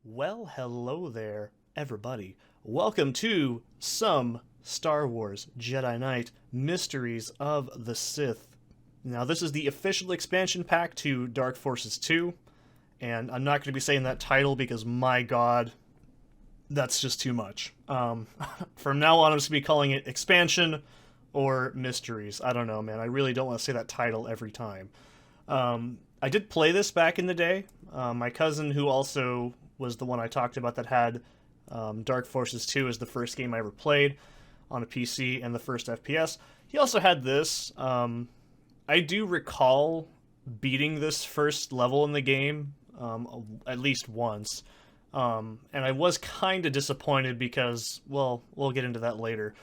Well, hello there, everybody. Welcome to some Star Wars Jedi Knight Mysteries of the Sith. Now, this is the official expansion pack to Dark Forces 2, and I'm not going to be saying that title because, my god, that's just too much. From now on, I'm just going to be calling it Expansion or Mysteries. I don't know, man. I really don't want to say that title every time. I did play this back in the day. My cousin, who also was the one I talked about that had Dark Forces 2 as the first game I ever played on a PC and the first FPS. He also had this. I do recall beating this first level in the game at least once. And I was kind of disappointed because, well, we'll get into that later.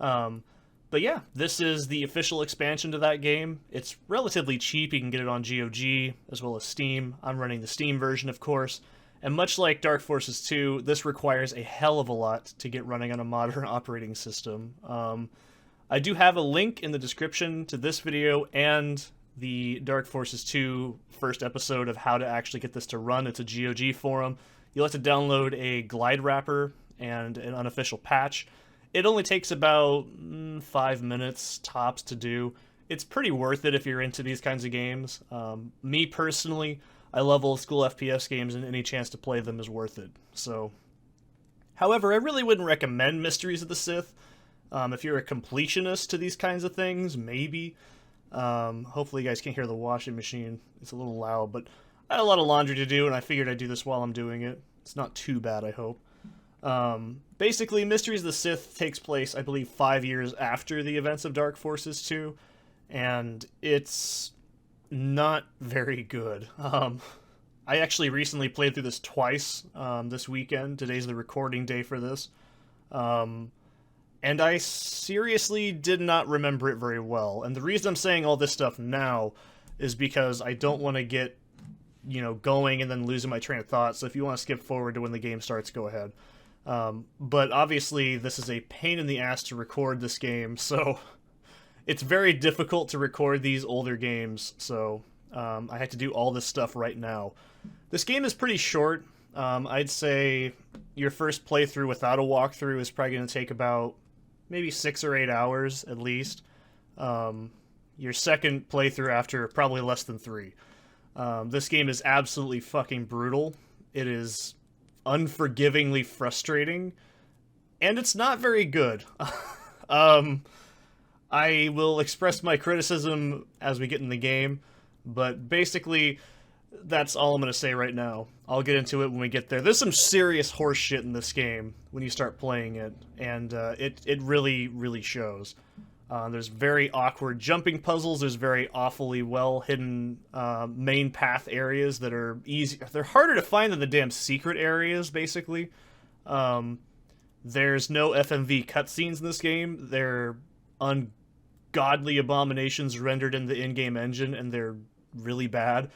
But yeah, this is the official expansion to that game. It's relatively cheap. You can get it on GOG as well as Steam. I'm running the Steam version, of course. And much like Dark Forces 2, this requires a hell of a lot to get running on a modern operating system. I do have a link in the description to this video and the Dark Forces 2 first episode of how to actually get this to run. It's a GOG forum. You'll have to download a glide wrapper and an unofficial patch. It only takes about 5 minutes tops to do. It's pretty worth it if you're into these kinds of games. Me personally, I love old school FPS games, and any chance to play them is worth it. So, however, I really wouldn't recommend Mysteries of the Sith. If you're a completionist to these kinds of things, maybe. Hopefully you guys can't hear the washing machine. It's a little loud, but I had a lot of laundry to do, and I figured I'd do this while I'm doing it. It's not too bad, I hope. Basically, Mysteries of the Sith takes place, I believe, 5 years after the events of Dark Forces 2, and it's not very good. I actually recently played through this twice this weekend. Today's the recording day for this. And I seriously did not remember it very well. And the reason I'm saying all this stuff now is because I don't want to get, going and then losing my train of thought. So if you want to skip forward to when the game starts, go ahead. But obviously, this is a pain in the ass to record this game, so it's very difficult to record these older games, so I had to do all this stuff right now. This game is pretty short. I'd say your first playthrough without a walkthrough is probably going to take about maybe 6 or 8 hours at least. Your second playthrough after probably less than 3. This game is absolutely fucking brutal. It is unforgivingly frustrating, and it's not very good. I will express my criticism as we get in the game, but basically, that's all I'm going to say right now. I'll get into it when we get there. There's some serious horse shit in this game when you start playing it, and it really, really shows. There's very awkward jumping puzzles. There's very awfully well-hidden main path areas that are easy. They're harder to find than the damn secret areas, basically. There's no FMV cutscenes in this game. They're ungodly abominations rendered in the in-game engine, and they're really bad.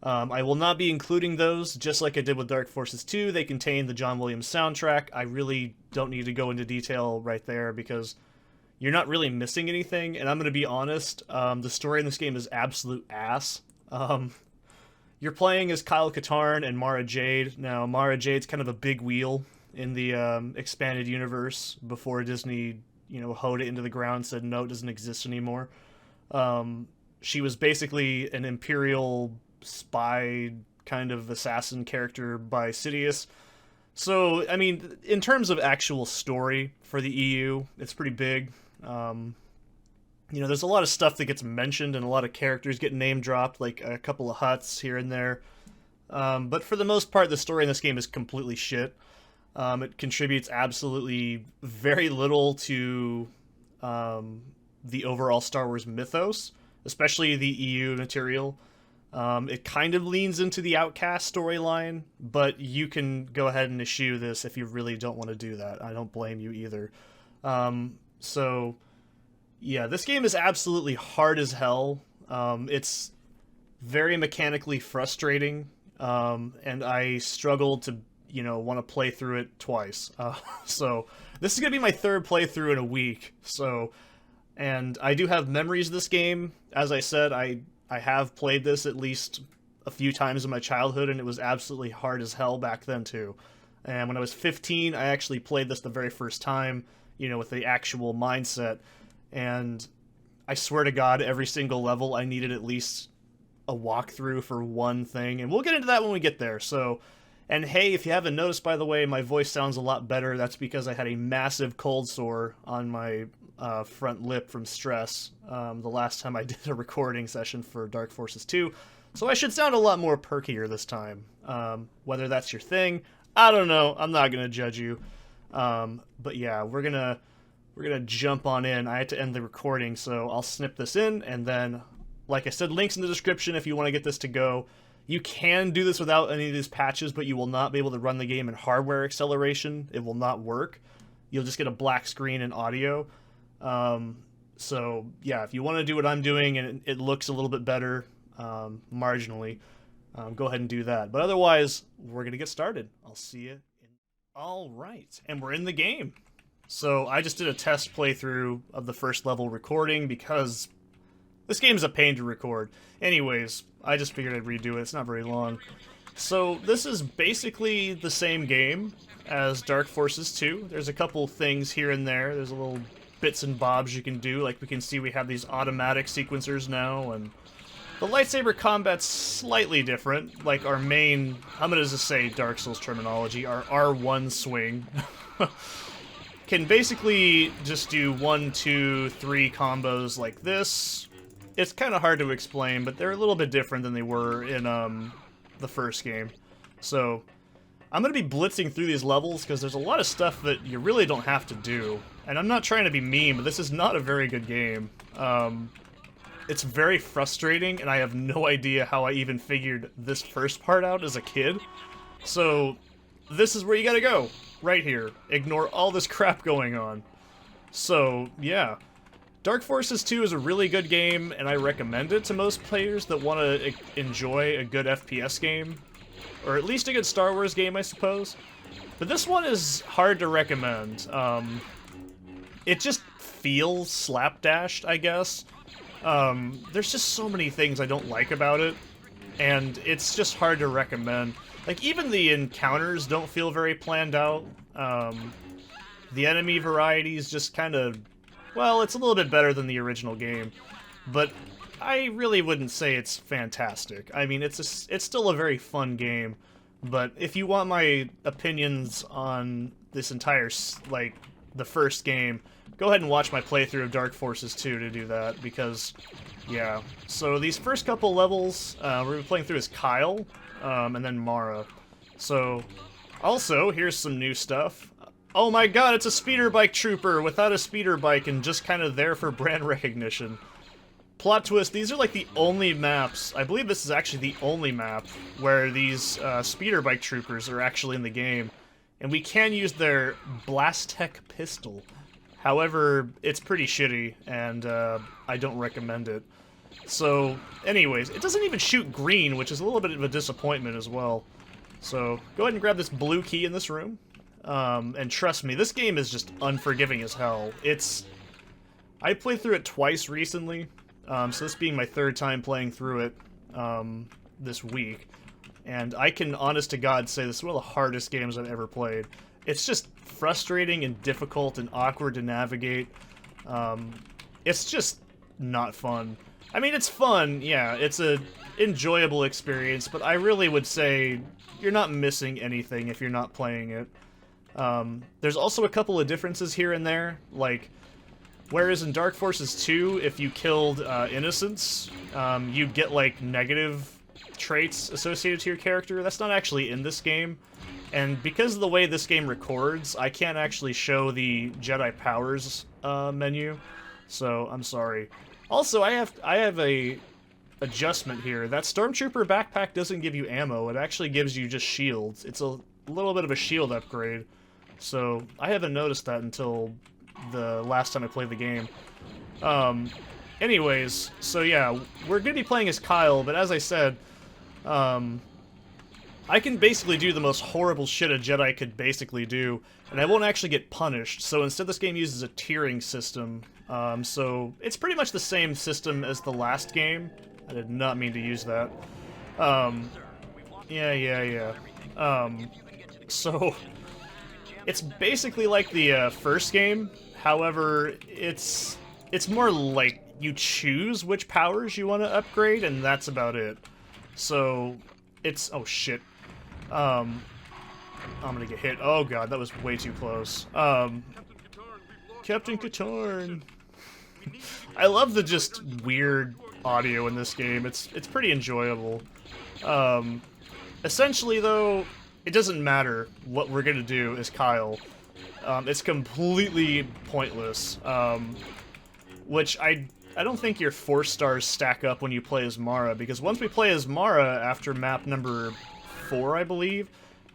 I will not be including those, just like I did with Dark Forces 2. They contain the John Williams soundtrack. I really don't need to go into detail right there, because you're not really missing anything, and I'm going to be honest, the story in this game is absolute ass. You're playing as Kyle Katarn and Mara Jade. Now, Mara Jade's kind of a big wheel in the expanded universe before Disney, hoed it into the ground and said, no, it doesn't exist anymore. She was basically an Imperial spy kind of assassin character by Sidious. So, I mean, in terms of actual story for the EU, it's pretty big. There's a lot of stuff that gets mentioned and a lot of characters get name dropped, like a couple of Hutts here and there. But for the most part, the story in this game is completely shit. It contributes absolutely very little to the overall Star Wars mythos, especially the EU material. It kind of leans into the Outcast storyline, but you can go ahead and eschew this if you really don't want to do that. I don't blame you either. So, yeah, this game is absolutely hard as hell. It's very mechanically frustrating, and I struggled to, want to play through it twice. So, this is going to be my third playthrough in a week, and I do have memories of this game. As I said, I have played this at least a few times in my childhood, and it was absolutely hard as hell back then too. And when I was 15, I actually played this the very first time, you know, with the actual mindset. And I swear to God, every single level I needed at least a walkthrough for one thing, and we'll get into that when we get there. So, and hey, if you haven't noticed, by the way, my voice sounds a lot better. That's because I had a massive cold sore on my front lip from stress the last time I did a recording session for Dark Forces 2. So I should sound a lot more perkier this time. Whether that's your thing, I don't know. I'm not gonna judge you. But yeah, we're gonna jump on in. I had to end the recording, so I'll snip this in, and then, like I said, links in the description if you want to get this to go. You can do this without any of these patches, but you will not be able to run the game in hardware acceleration. It will not work. You'll just get a black screen and audio. So yeah, if you want to do what I'm doing and it looks a little bit better, marginally, go ahead and do that. But otherwise, we're going to get started. I'll see you. All right, and we're in the game. So I just did a test playthrough of the first level recording because this game's a pain to record. Anyways, I just figured I'd redo it. It's not very long. So this is basically the same game as Dark Forces 2. There's a couple things here and there. There's a little bits and bobs you can do. Like we can see we have these automatic sequencers now, and the lightsaber combat's slightly different. Like our main, I'm gonna just say Dark Souls terminology, our R1 swing can basically just do 1, 2, 3 combos like this. It's kind of hard to explain, but they're a little bit different than they were in the first game. So I'm going to be blitzing through these levels because there's a lot of stuff that you really don't have to do. And I'm not trying to be mean, but this is not a very good game. It's very frustrating, and I have no idea how I even figured this first part out as a kid. So this is where you gotta go. Right here. Ignore all this crap going on. So, yeah. Dark Forces 2 is a really good game, and I recommend it to most players that want to enjoy a good FPS game. Or at least a good Star Wars game, I suppose. But this one is hard to recommend. It just feels slapdashed, I guess. There's just so many things I don't like about it, and it's just hard to recommend. Like, even the encounters don't feel very planned out. The enemy variety is just kind of... Well, it's a little bit better than the original game, but I really wouldn't say it's fantastic. I mean, it's still a very fun game, but if you want my opinions on this entire, like, the first game, go ahead and watch my playthrough of Dark Forces 2 to do that, because, yeah. So these first couple levels, we're playing through as Kyle, and then Mara. So, also, here's some new stuff. Oh my god, it's a speeder bike trooper without a speeder bike and just kind of there for brand recognition. Plot twist, these are like the only maps, I believe this is actually the only map, where these speeder bike troopers are actually in the game. And we can use their Blastech pistol. However, it's pretty shitty, and I don't recommend it. So, anyways, it doesn't even shoot green, which is a little bit of a disappointment as well. So, go ahead and grab this blue key in this room. And trust me, this game is just unforgiving as hell. I played through it twice recently, so this being my third time playing through it this week. And I can, honest to God, say this is one of the hardest games I've ever played. It's just frustrating and difficult and awkward to navigate. It's just not fun. I mean, it's fun, yeah, it's a enjoyable experience, but I really would say you're not missing anything if you're not playing it. There's also a couple of differences here and there, like, whereas in Dark Forces 2, if you killed innocents, you'd get, like, negative traits associated to your character. That's not actually in this game, and because of the way this game records, I can't actually show the Jedi Powers menu, so I'm sorry. Also, I have a adjustment here. That Stormtrooper backpack doesn't give you ammo, it actually gives you just shields. It's a little bit of a shield upgrade. So, I haven't noticed that until the last time I played the game. Anyways, so yeah, we're gonna be playing as Kyle, but as I said, I can basically do the most horrible shit a Jedi could basically do, and I won't actually get punished, so instead this game uses a tiering system. So, it's pretty much the same system as the last game. I did not mean to use that. Yeah. So it's basically like the first game. However, it's more like you choose which powers you want to upgrade, and that's about it. So it's oh shit. I'm gonna get hit. Oh god, that was way too close. Captain Katarn. I love the just weird audio in this game. It's pretty enjoyable. Essentially, though, it doesn't matter what we're gonna do as Kyle. It's completely pointless. Which I don't think your 4 stars stack up when you play as Mara, because once we play as Mara after map number 4, I believe,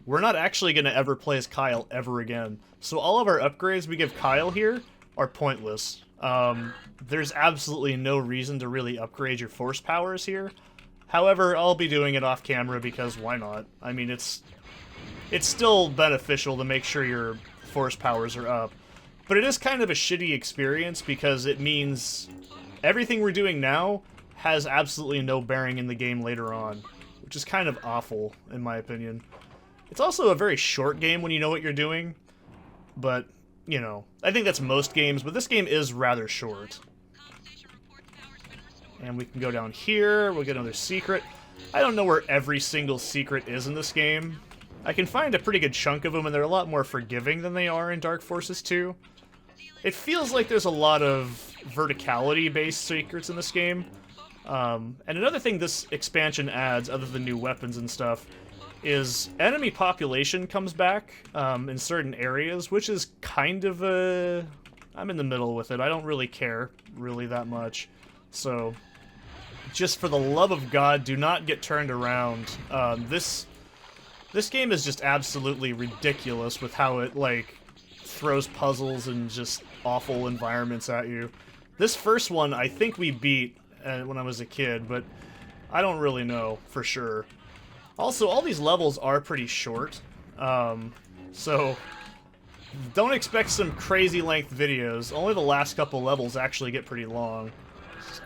we're not actually gonna ever play as Kyle ever again. So all of our upgrades we give Kyle here are pointless. There's absolutely no reason to really upgrade your force powers here. However, I'll be doing it off camera because why not? I mean, it's still beneficial to make sure your force powers are up. But it is kind of a shitty experience because it means everything we're doing now has absolutely no bearing in the game later on, which is kind of awful, in my opinion. It's also a very short game when you know what you're doing, but, you know, I think that's most games, but this game is rather short. And we can go down here, we'll get another secret. I don't know where every single secret is in this game. I can find a pretty good chunk of them, and they're a lot more forgiving than they are in Dark Forces 2. It feels like there's a lot of verticality-based secrets in this game. And another thing this expansion adds, other than new weapons and stuff, is enemy population comes back in certain areas, which is kind of a... I'm in the middle with it. I don't really care, really, that much. So, just for the love of God, do not get turned around. This game is just absolutely ridiculous with how it, like, throws puzzles and just awful environments at you. This first one, I think we beat when I was a kid, but I don't really know for sure. Also, all these levels are pretty short, so don't expect some crazy length videos. Only the last couple levels actually get pretty long.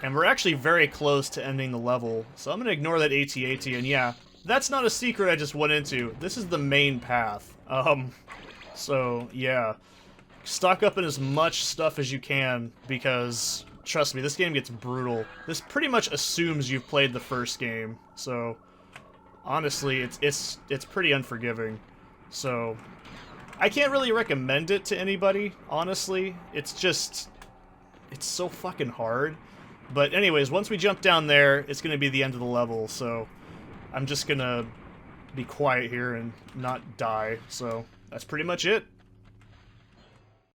And we're actually very close to ending the level, so I'm gonna ignore that AT-AT, and yeah, that's not a secret I just went into. This is the main path. So, yeah. Stock up in as much stuff as you can, because, trust me, this game gets brutal. This pretty much assumes you've played the first game, so... honestly, it's pretty unforgiving. So, I can't really recommend it to anybody, honestly. It's just... it's so fucking hard. But anyways, once we jump down there, it's gonna be the end of the level, so... I'm just gonna be quiet here and not die, so that's pretty much it.